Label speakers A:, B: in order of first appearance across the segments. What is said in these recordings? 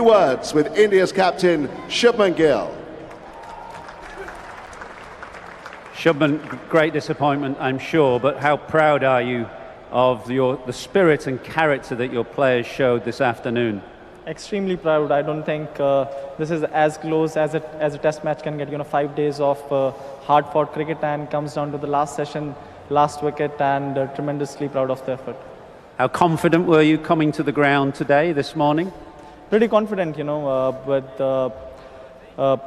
A: Words with India's captain Shubman Gill.
B: Shubman, great disappointment, I'm sure, but how proud are you of the spirit and character that your players showed this afternoon?
C: Extremely proud. I don't think this is as close as a test match can get. 5 days of hard-fought cricket, and comes down to the last session, last wicket, and tremendously proud of the effort.
B: How confident were you coming to the ground today, this morning?
C: Pretty confident, with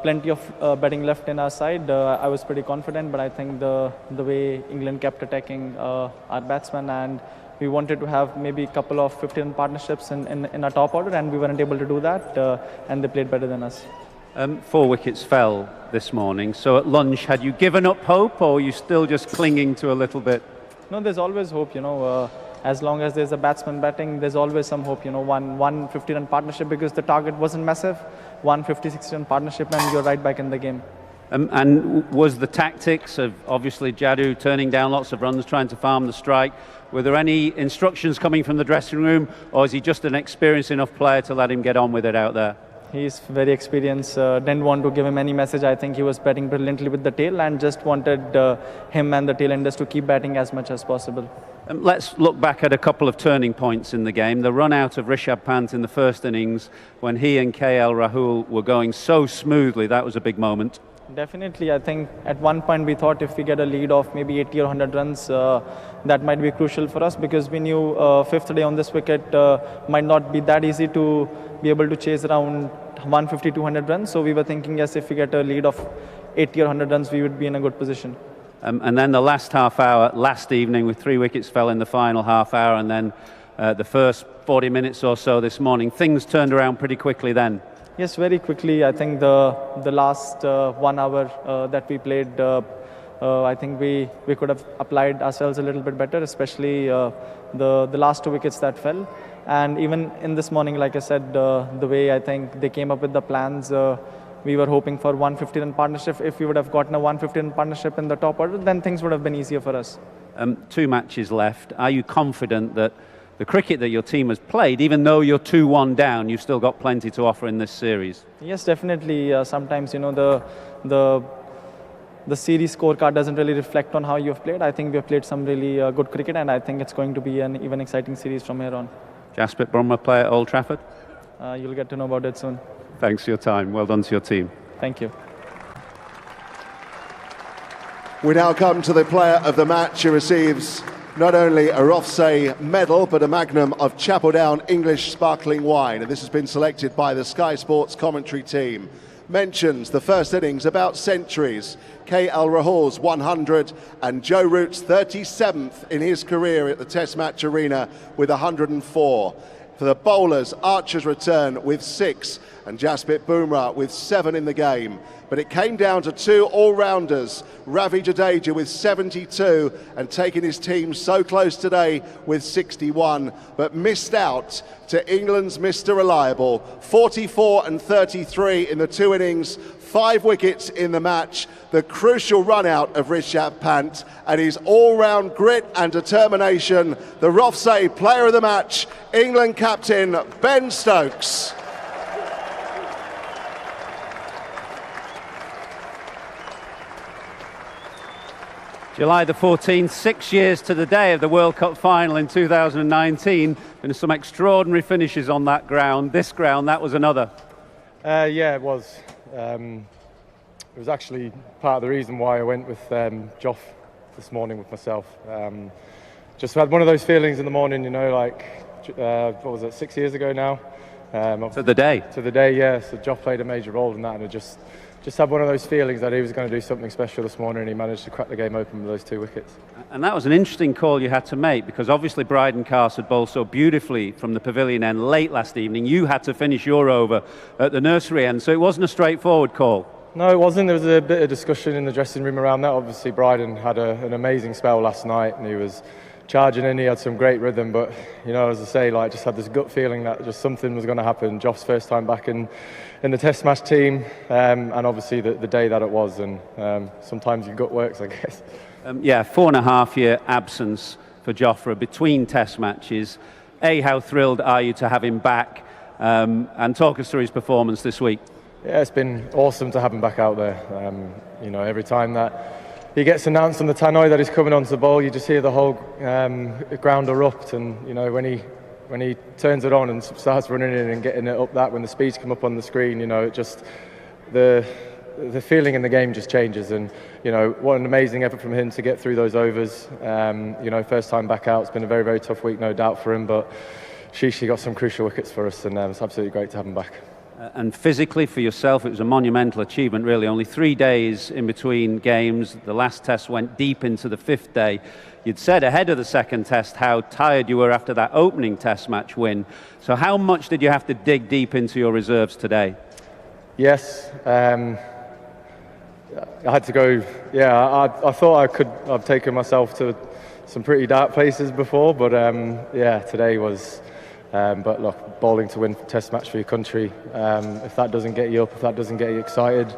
C: plenty of batting left in our side. I was pretty confident, but I think the way England kept attacking our batsmen, and we wanted to have maybe a couple of 15 partnerships in our top order, and we weren't able to do that, and they played better than us.
B: 4 wickets fell this morning, so at lunch, had you given up hope, or are you still just clinging to a little bit?
C: No, there's always hope, as long as there's a batsman batting, there's always some hope, one 50-run partnership, because the target wasn't massive, 150-60-run partnership, and you're right back in the game.
B: And was the tactics of obviously Jadoo turning down lots of runs, trying to farm the strike, were there any instructions coming from the dressing room, or is he just an experienced enough player to let him get on with it out there?
C: He's very experienced, didn't want to give him any message. I think he was batting brilliantly with the tail, and just wanted him and the tail enders to keep batting as much as possible.
B: Let's look back at a couple of turning points in the game. The run out of Rishabh Pant in the first innings, when he and KL Rahul were going so smoothly, that was a big moment.
C: Definitely. I think at one point we thought if we get a lead of maybe 80 or 100 runs, that might be crucial for us, because we knew fifth day on this wicket might not be that easy to be able to chase around 150 to 100 runs. So we were thinking, yes, if we get a lead of 80 or 100 runs, we would be in a good position.
B: And then the last half hour, last evening, with 3 wickets fell in the final half hour, and then the first 40 minutes or so this morning, things turned around pretty quickly then.
C: Yes, very quickly. I think the last 1 hour that we played, I think we could have applied ourselves a little bit better, especially the last 2 wickets that fell. And even in this morning, like I said, the way I think they came up with the plans, we were hoping for 150-run partnership. If we would have gotten a 150-run partnership in the top order, then things would have been easier for us.
B: 2 matches left. Are you confident that the cricket that your team has played, even though you're 2-1 down, you've still got plenty to offer in this series?
C: Yes, definitely. Sometimes, the series scorecard doesn't really reflect on how you've played. I think we've played some really good cricket, and I think it's going to be an even exciting series from here on.
B: Jasprit Bumrah play at Old Trafford?
C: You'll get to know about it soon.
B: Thanks for your time. Well done to your team.
C: Thank you.
A: We now come to the player of the match, who receives not only a Rothsay medal, but a magnum of Chapel Down English sparkling wine. And this has been selected by the Sky Sports commentary team. Mentions the first innings about centuries. KL Rahul's 100 and Joe Root's 37th in his career at the Test Match Arena with 104. For the bowlers, Archer's return with 6 and Jasprit Bumrah with 7 in the game. But it came down to 2 all-rounders, Ravi Jadeja with 72 and taking his team so close today with 61, but missed out to England's Mr. Reliable. 44 and 33 in the 2 innings, 5 wickets in the match, the crucial run out of Rishabh Pant, and his all-round grit and determination, the Rothsay player of the match, England captain Ben Stokes.
B: July the 14th, 6 years to the day of the World Cup final in 2019, and some extraordinary finishes on that ground. This ground, that was another.
D: Yeah, it was. It was actually part of the reason why I went with Joff this morning with myself. Just had one of those feelings in the morning, like, what was it, 6 years ago now?
B: To the day?
D: To the day, yeah. So Joff played a major role in that, and I just had one of those feelings that he was going to do something special this morning, and he managed to crack the game open with those 2 wickets.
B: And that was an interesting call you had to make, because obviously Bryden Cast had bowled so beautifully from the pavilion end late last evening. You had to finish your over at the nursery end, so it wasn't a straightforward call.
D: No, it wasn't. There was a bit of discussion in the dressing room around that. Obviously, Bryden had an amazing spell last night, and he was charging in. He had some great rhythm, but as I say, just had this gut feeling that just something was going to happen. Joff's first time back in the Test match team, and obviously the day that it was, and sometimes your gut works, I guess.
B: 4.5-year absence for Jofra between Test matches. How thrilled are you to have him back? and talk us through his performance this week.
D: Yeah, it's been awesome to have him back out there. You know, every time that he gets announced on the tannoy that he's coming onto the ball, you just hear the whole ground erupt. And you know, when he turns it on and starts running in and getting it up that, when the speeds come up on the screen, you know, it just the feeling in the game just changes. And you know, what an amazing effort from him to get through those overs. You know, first time back out. It's been a very, very tough week, no doubt for him, but she got some crucial wickets for us, and it's absolutely great to have him back.
B: And physically for yourself, it was a monumental achievement, really. Only 3 days in between games. The last test went deep into the 5th day. You'd said ahead of the second test how tired you were after that opening test match win. So how much did you have to dig deep into your reserves today?
D: Yes. I had to go, yeah, I thought I've taken myself to some pretty dark places before, but yeah, today was... but look, bowling to win a test match for your country, if that doesn't get you up, if that doesn't get you excited,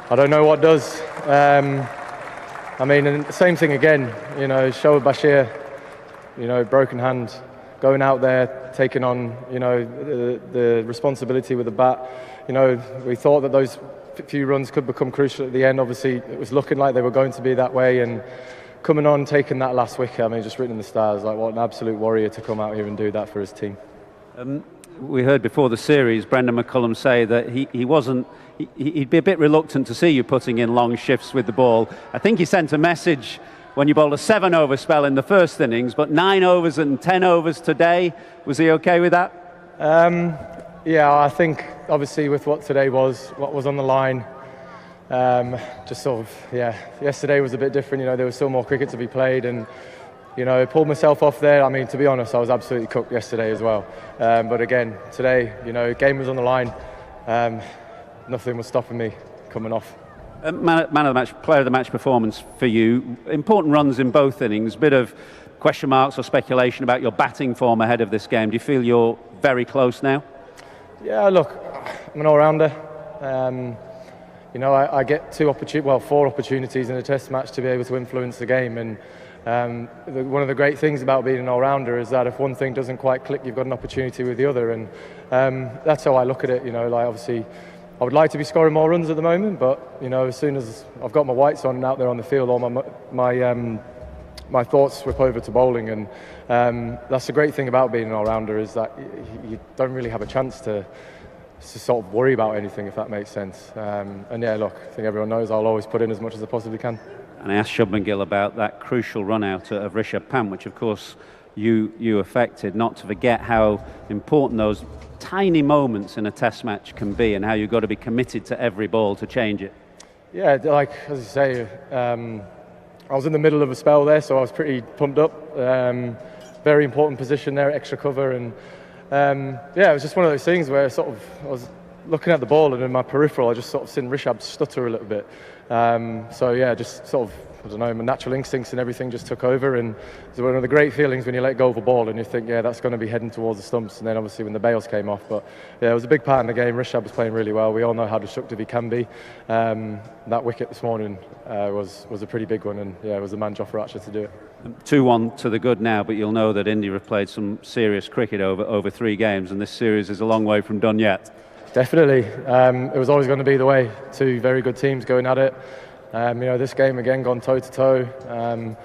D: I don't know what does. I mean, and the same thing again, you know, Shoaib Bashir, you know, broken hand, going out there, taking on, you know, the responsibility with the bat. You know, we thought that those few runs could become crucial at the end. Obviously, it was looking like they were going to be that way, and coming on, taking that last wicket, I mean, just written in the stars. Like, what an absolute warrior to come out here and do that for his team.
B: We heard before the series Brendan McCullum say that he'd be a bit reluctant to see you putting in long shifts with the ball. I think he sent a message when you bowled a 7-over spell in the first innings, but 9 overs and 10 overs today. Was he okay with that?
D: Yeah, I think obviously with what today was, what was on the line, just sort of, yeah, yesterday was a bit different. You know, there was still more cricket to be played, and you know, pulled myself off there. I mean, to be honest, I was absolutely cooked yesterday as well. But again, today, you know, game was on the line. Nothing was stopping me coming off.
B: Man of the match, player of the match performance for you. Important runs in both innings. Bit of question marks or speculation about your batting form ahead of this game. Do you feel you're very close now?
D: Yeah, look, I'm an all-rounder. You know, I get 4 opportunities in a test match to be able to influence the game, and one of the great things about being an all-rounder is that if one thing doesn't quite click, you've got an opportunity with the other, and that's how I look at it. You know, like, obviously I would like to be scoring more runs at the moment, but you know, as soon as I've got my whites on and out there on the field, all my thoughts swip over to bowling, and that's the great thing about being an all-rounder, is that you don't really have a chance to sort of worry about anything, if that makes sense. And yeah, look, I think everyone knows I'll always put in as much as I possibly can. And
B: I asked Shubman Gill about that crucial run out of Rishabh Pant, which of course you affected, not to forget how important those tiny moments in a test match can be, and how you've got to be committed to every ball to change it.
D: Yeah, like, as you say, I was in the middle of a spell there, so I was pretty pumped up. Very important position there, extra cover, and yeah, it was just one of those things where I was looking at the ball, and in my peripheral I just sort of seen Rishabh stutter a little bit. So yeah, just sort of, I don't know, my natural instincts and everything just took over, and it's one of the great feelings when you let go of a ball and you think, yeah, that's going to be heading towards the stumps, and then obviously when the bails came off. But yeah, it was a big part in the game. Rishabh was playing really well. We all know how destructive he can be. That wicket this morning was a pretty big one, and yeah, it was the man Jofra to do it.
B: 2-1 to the good now, but you'll know that India have played some serious cricket over 3 games, and this series is a long way from done yet.
D: Definitely. It was always going to be the way. 2 very good teams going at it. You know, this game again gone toe to toe.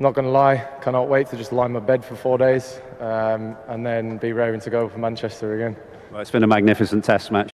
D: Not going to lie, cannot wait to just lie in my bed for 4 days and then be raring to go for Manchester again.
B: Well, it's been a magnificent test match.